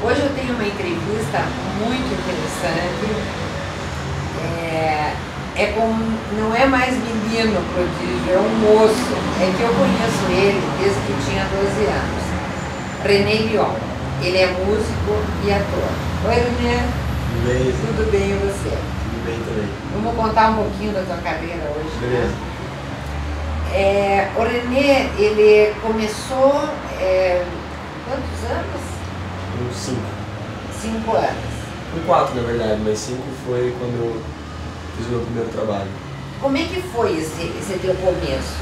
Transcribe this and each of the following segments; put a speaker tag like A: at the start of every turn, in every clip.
A: Hoje eu tenho uma entrevista muito interessante. Não é mais menino prodígio, é um moço. É que eu conheço ele desde que tinha 12 anos. René Lyon. Ele é músico e ator. Oi, René.
B: Tudo bem?
A: Tudo bem, e você?
B: Tudo bem também.
A: Vamos contar um pouquinho da tua carreira hoje.
B: Beleza.
A: Né? O René, ele começou quantos anos?
B: Uns 5.
A: 5 anos.
B: Com 4 na verdade, mas 5 foi quando eu fiz o meu primeiro trabalho.
A: Como é que foi esse teu começo?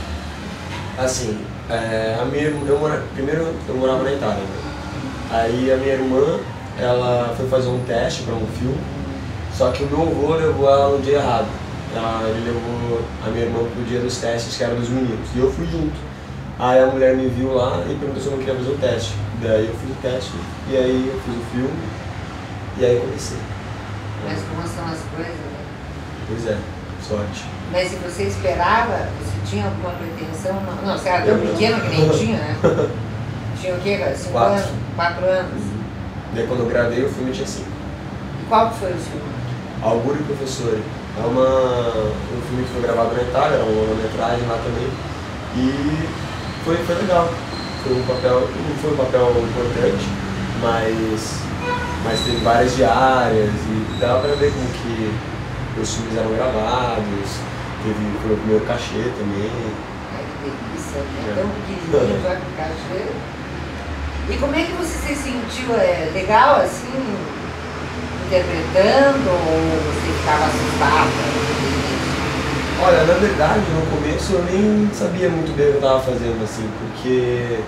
B: Assim, primeiro eu morava na Itália, né? Aí a minha irmã, ela foi fazer um teste para um filme, só que o meu avô levou ela no dia errado. Ele levou a minha irmã pro dia dos testes, que era dos meninos, e eu fui junto. Aí a mulher me viu lá e perguntou se eu não queria fazer o teste. Daí eu fiz o teste, e aí eu fiz o filme, e aí comecei.
A: Mas como são as coisas, né?
B: Pois é, sorte.
A: Mas se você esperava, você tinha alguma pretensão? Não, você era tão pequeno que nem tinha, né? Tinha o quê? 5
B: 4.
A: anos? 4 anos.
B: Daí quando eu gravei o filme tinha 5.
A: E qual que foi o filme?
B: Auguri Professori. É um filme que foi gravado na Itália, era uma longa-metragem lá também. E foi legal. Não foi um papel importante, mas teve várias diárias e dava pra ver como que os filmes eram gravados. Foi o primeiro cachê também.
A: Ai, que delícia, né? Tão pequenininho já com cachê. E como é que você se sentiu? Legal assim, interpretando, ou você ficava assustado?
B: Olha, na verdade, no começo eu nem sabia muito bem o que eu estava fazendo, assim, porque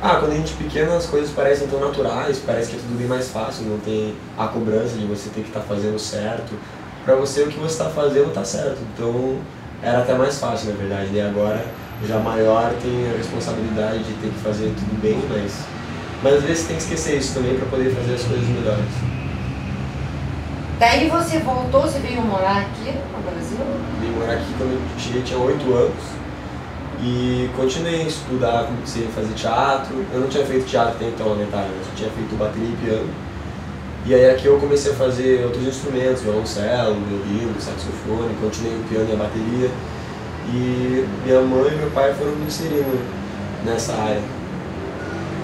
B: quando a gente é pequeno as coisas parecem tão naturais, parece que é tudo bem mais fácil, não tem a cobrança de você ter que estar fazendo certo. Pra você o que você está fazendo está certo, então era até mais fácil, na verdade. E agora, já maior, tem a responsabilidade de ter que fazer tudo bem, mas às vezes tem que esquecer isso também para poder fazer as coisas melhores.
A: Daí você voltou, você veio morar aqui no Brasil?
B: Vim morar aqui quando eu tinha 8 anos e continuei a estudar, comecei a fazer teatro. Eu não tinha feito teatro até então na Itália, eu tinha feito bateria e piano. E aí aqui eu comecei a fazer outros instrumentos, violoncelo, violino, saxofone, continuei o piano e a bateria. E minha mãe e meu pai foram me inserindo nessa área.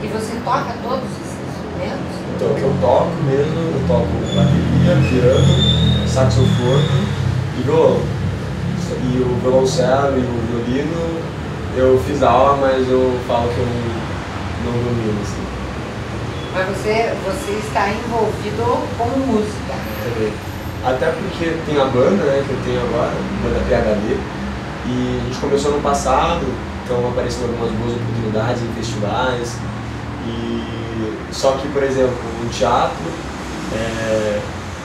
A: E você toca todos esses instrumentos?
B: Então, o que eu toco mesmo, eu toco bateria, piano, saxofone e violão. E o violoncelo e o violino, eu fiz aula, mas eu falo que eu não domino, assim.
A: Mas você está envolvido com música.
B: Também. Até porque tem a banda, né, que eu tenho agora, a banda PHD, e a gente começou no passado, então apareceram algumas boas oportunidades em festivais. Só que, por exemplo, no teatro,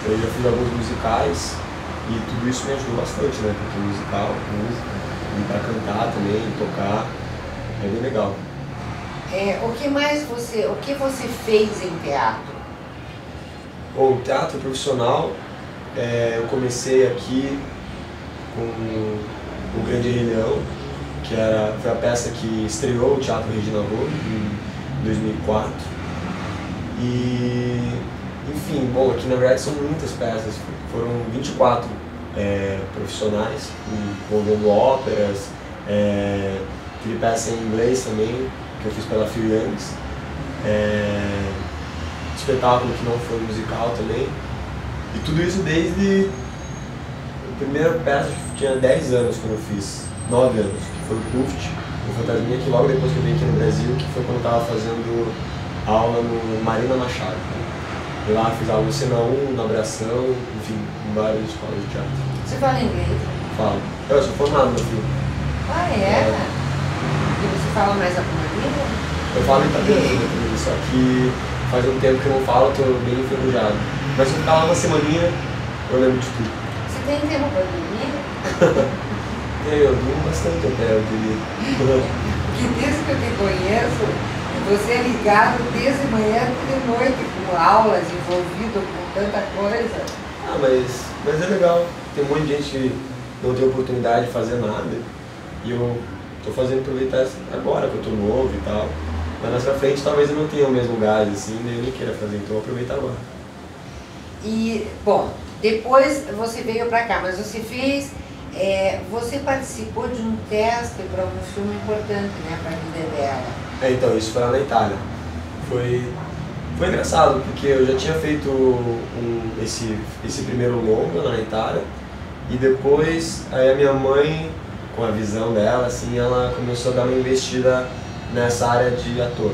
B: eu já fiz alguns musicais e tudo isso me ajudou bastante, né, porque musical, música, e para cantar também, tocar, é bem legal.
A: O que você fez em teatro?
B: O teatro profissional, eu comecei aqui com O Grande Rei Leão, que foi a peça que estreou o Teatro Regina Volpi em 2004. E, enfim, bom, aqui na verdade são muitas peças, foram 24 profissionais, envolvendo óperas, teve peça em inglês também, que eu fiz pela Phil Youngs, espetáculo que não foi musical também, e tudo isso desde a primeira peça que tinha 10 anos quando eu fiz, 9 anos, que foi o Kuft, o Fantasminha, que logo depois que eu vim aqui no Brasil, que foi quando eu estava fazendo aula no Marina Machado. E lá fiz aula no Cena 1, na Abração, enfim, em várias escolas de teatro.
A: Você fala inglês?
B: Falo. Eu sou formado no filme.
A: Ah, é? E você fala mais alguma língua?
B: Eu falo italiano também, só que faz um tempo que eu não falo, eu tô bem enferrujado. Mas se eu ficar lá uma semaninha, eu lembro de tudo.
A: Você tem tempo para dormir?
B: Eu durmo bastante até, eu diria.
A: Porque desde que eu te conheço, você é ligado desde manhã até de noite, com aulas, envolvido com tanta coisa.
B: Mas é legal. Tem um monte de gente que não tem oportunidade de fazer nada. E eu tô fazendo aproveitar agora que eu tô novo e tal. Mas mais pra frente talvez eu não tenha o mesmo gás assim, nem eu nem queira fazer, então eu aproveito agora.
A: E, bom, depois você veio pra cá, mas você fez, você participou de um teste para um filme importante, né, pra vida dela.
B: Então, isso foi lá na Itália. Foi engraçado, porque eu já tinha feito esse primeiro longa lá na Itália, e depois aí a minha mãe, com a visão dela, assim, ela começou a dar uma investida nessa área de ator.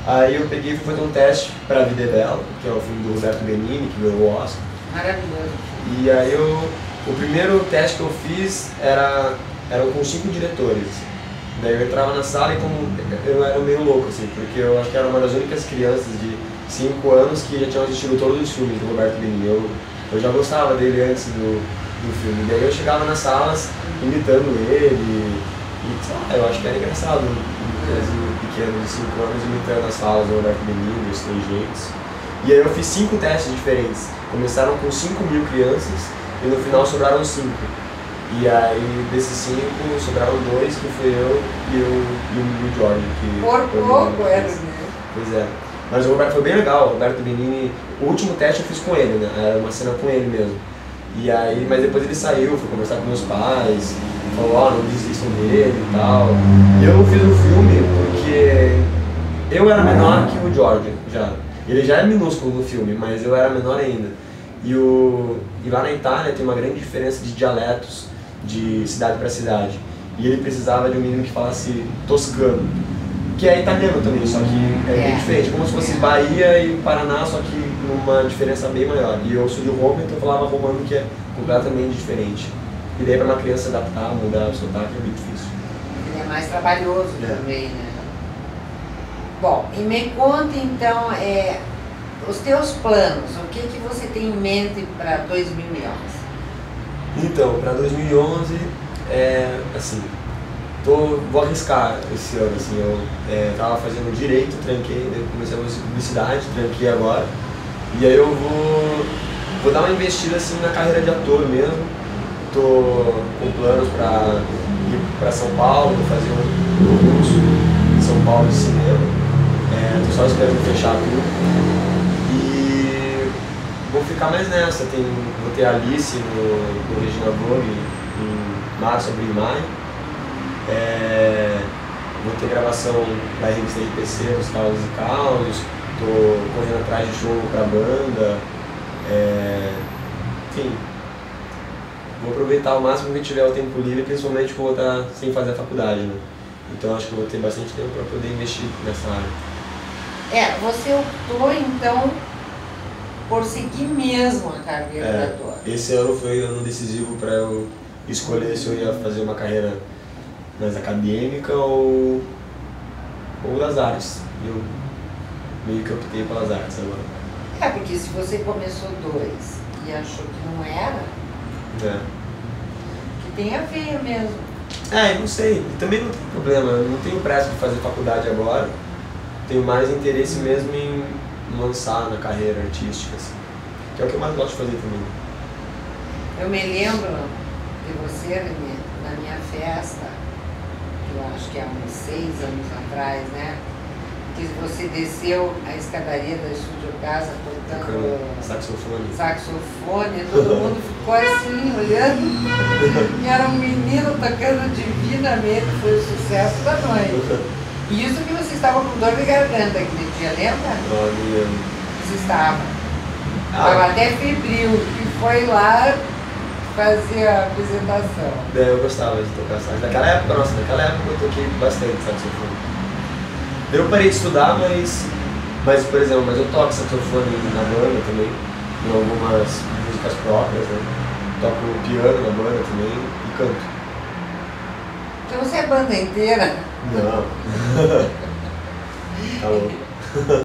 B: Aí eu peguei e fui fazer um teste para a Vida dela, que é o filme do Roberto Benigni, que ganhou o Oscar.
A: Maravilhoso.
B: E aí o primeiro teste que eu fiz eram com 5 diretores. Daí eu entrava na sala e eu era meio louco, assim, porque eu acho que era uma das únicas crianças de 5 anos que já tinham assistido todos os filmes do Roberto Benigni. Eu já gostava dele antes do filme. Daí eu chegava nas salas imitando ele, e sei lá, eu acho que era engraçado. Pequeno de 5 anos imitando as falas do Roberto Benigni, os trejeitos. E aí eu fiz 5 testes diferentes. Começaram com 5.000 crianças e no final sobraram 5. E aí desses 5 sobraram 2, que foi eu e o Jorge.
A: Por pouco era, né?
B: Pois é. Mas o Roberto foi bem legal, o Roberto Benigni. O último teste eu fiz com ele, né? Era uma cena com ele mesmo. E aí, mas depois ele saiu, foi conversar com meus pais, falou, ó, não desistam dele e tal. Eu fiz o filme porque eu era menor que o George já. Ele já é minúsculo no filme, mas eu era menor ainda. E lá na Itália tem uma grande diferença de dialetos de cidade para cidade. E ele precisava de um menino que falasse toscano, que é italiano também, só que é bem diferente, como se fosse Bahia e Paraná, só que numa diferença bem maior. E eu sou de Roma, então eu falava romano, que é completamente diferente. E daí para uma criança adaptar, mudar o sotaque é bem difícil.
A: Ele é mais trabalhoso também, né? Bom, e me conta então os teus planos, o que você tem em mente para 2011?
B: Então, para 2011, assim, vou arriscar esse ano, assim, eu tava fazendo direito, tranquei, daí comecei a fazer publicidade, tranquei agora, e aí eu vou dar uma investida assim na carreira de ator mesmo. Tô com planos para ir para São Paulo, vou fazer um curso em São Paulo de cinema, tô só esperando fechar tudo, e vou ficar mais nessa, vou ter a Alice no Regina Vogue em março, abril e maio. Vou ter gravação da revista RPC, nos Causos e Causos, tô correndo atrás de show pra banda, enfim, vou aproveitar o máximo que tiver o tempo livre, principalmente que eu vou estar sem fazer a faculdade, né? Então acho que eu vou ter bastante tempo para poder investir nessa área.
A: Você optou então por seguir mesmo a carreira de ator.
B: Esse ano foi um ano decisivo para eu escolher se eu ia fazer uma carreira mais acadêmica ou das artes. E eu meio que optei pelas artes agora.
A: Porque se você começou 2 e achou que não era, que tem a ver mesmo.
B: Não sei, também não tem problema, eu não tenho pressa de fazer faculdade agora. Tenho mais interesse mesmo em lançar na carreira artística, assim, que é o que eu mais gosto de fazer também.
A: Eu me lembro de você na minha festa, que eu acho que há uns 6 anos atrás, né? Que você desceu a escadaria da Estúdio Casa tocando saxofone, todo mundo ficou assim, olhando, e era um menino tocando divinamente, foi o sucesso da noite. Isso que você estava com dor de garganta aquele dia, lembra?
B: Não lembro.
A: Você estava. Estava até febril, e foi lá fazer a apresentação.
B: Eu gostava de tocar sax. Naquela época eu toquei bastante saxofone. Eu parei de estudar, mas por exemplo, eu toco saxofone na banda também, em algumas músicas próprias, né? Toco piano na banda também e canto.
A: Então você é banda inteira?
B: Não. Tá louco.